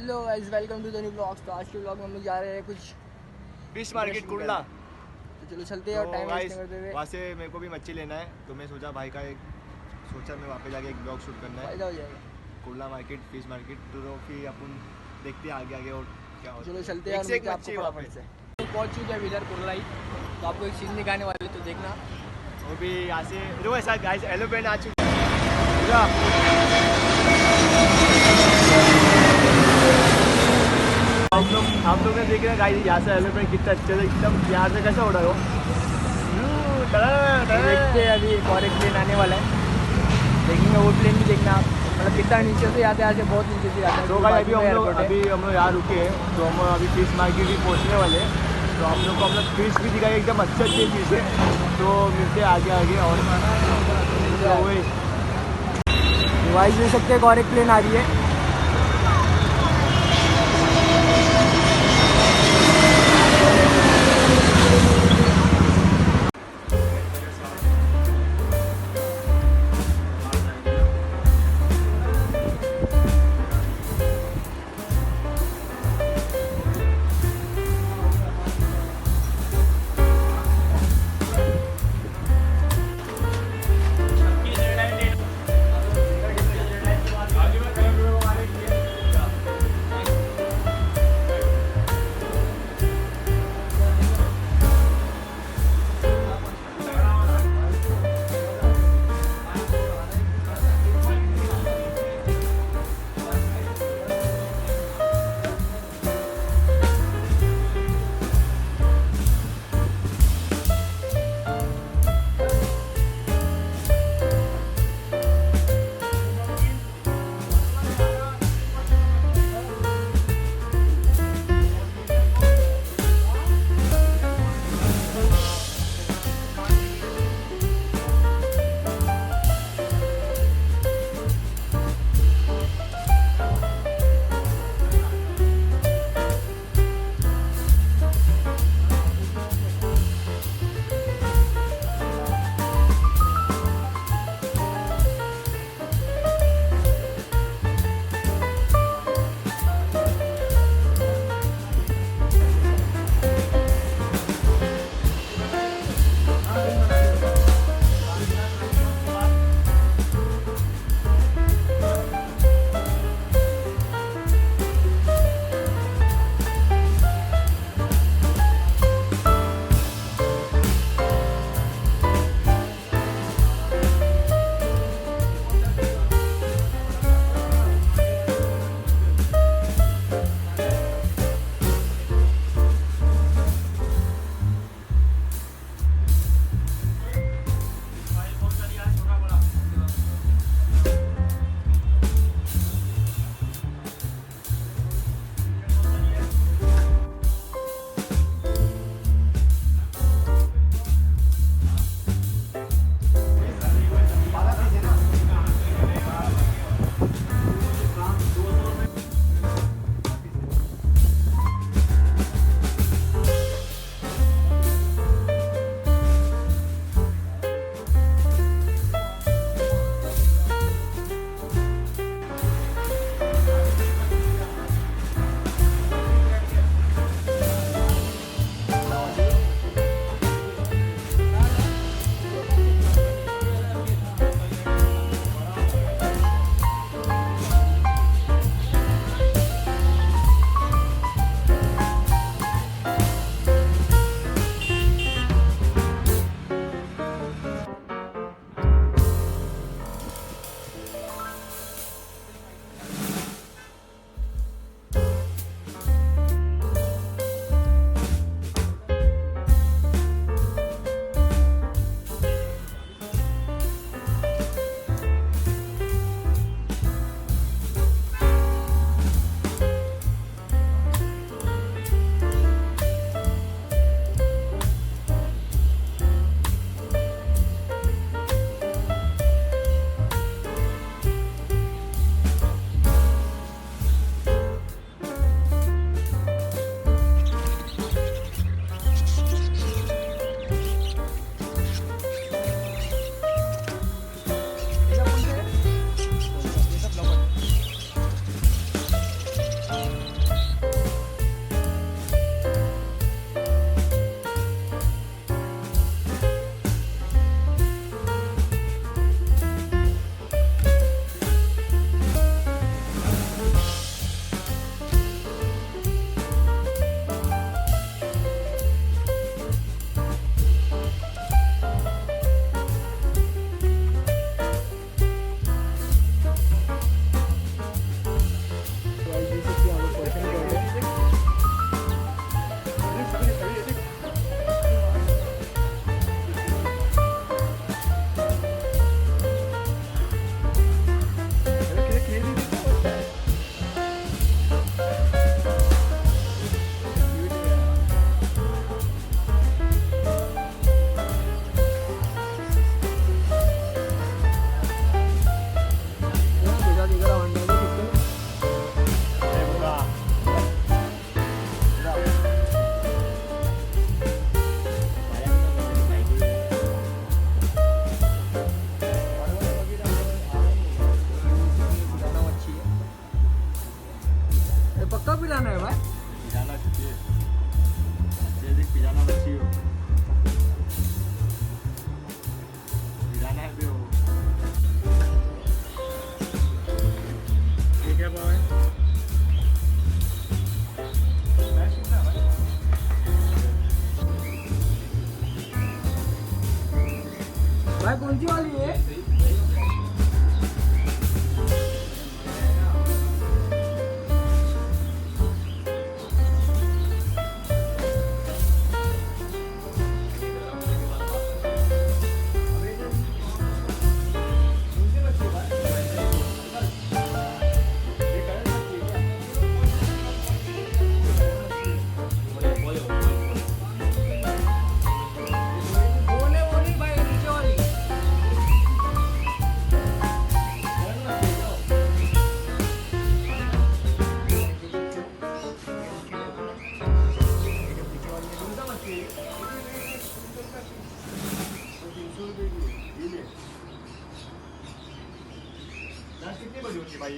Hello guys, welcome to the new blogs. तो आज के blog में हम लोग जा रहे हैं कुछ फिश मार्केट कुर्ला। तो चलो चलते हैं और तो टाइम गाइस वेस्ट करते हुए वहाँ से मेरे को भी मच्छी लेना है, तो मैं सोचा भाई का एक सोचा मैं वहाँ पे जाके एक ब्लॉग शूट करना है फायदा हो जाएगा। Kurla market fish market. तो फिर अपन देखते हैं आगे आगे और क्या होता है। चलो चलते हैं और एक से एक मिलते हैं मच्छी आपको वहाँ फटाफट पे। से। तो पहुंच चुके हैं इधर कुर्ला ही, तो आपको एक चीज़ दिखाने वाले तो देखना। वो भी यहाँ से जो ऐसा गाइस एलोप्लेन आ चुका है। हम लोग ने देख रहे हैं गाइस यहाँ से एलोप्लेन कितना अच्छे से एकदम प्यार से कैसे उड़ा हो। देखते हैं अभी एक और एक प्लेन आने वाला है, देखेंगे वो प्लेन भी देखना आप। मतलब कितना नीचे से आते आते बहुत नीचे से आते हैं। तो गाइस अभी हम लोग यहाँ रुके हैं, तो हम अभी फिश मार्केट भी पहुँचने वाले हैं। तो हम लोग को हम लोग फिश भी दिखाई एकदम अच्छे अच्छे फिश है। तो मिलते हैं आगे आगे और डिवाइस देख सकते हैं, और एक प्लेन आ रही है। पक्का पिलाना है भाई। पिजाना चाहिए, पिजाना बच्ची हो, पिजाना है भी हो। ये क्या भाव है? भाई कौन सी वाली है? कितनी बड़ी होती है भाई?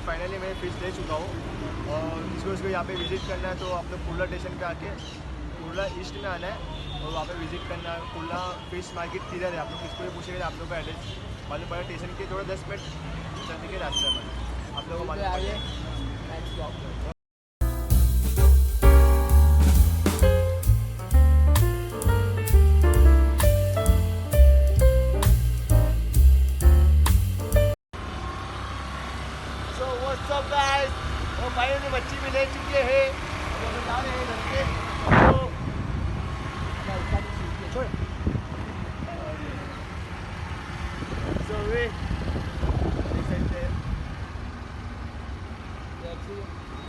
फाइनली मैं फिश ले चुका हूँ और जिसको यहाँ पे विज़िट करना है तो आप लोग कुर्ला स्टेशन पे आके कुर्ला ईस्ट में आना है और वहाँ पे विज़िट करना है। कुर्ला फिश मार्केट किधर है आप लोग किसको भी पूछेंगे आप लोग का एड्रेस मालूम पड़ा। स्टेशन के थोड़ा 10 मिनट चलने के रास्ते में आप लोगों को मालूम पड़ेगा। सब गाइस और फाइनली मच्छी भी ले चुके हैं तो जा रहे हैं घर पे। तो See you.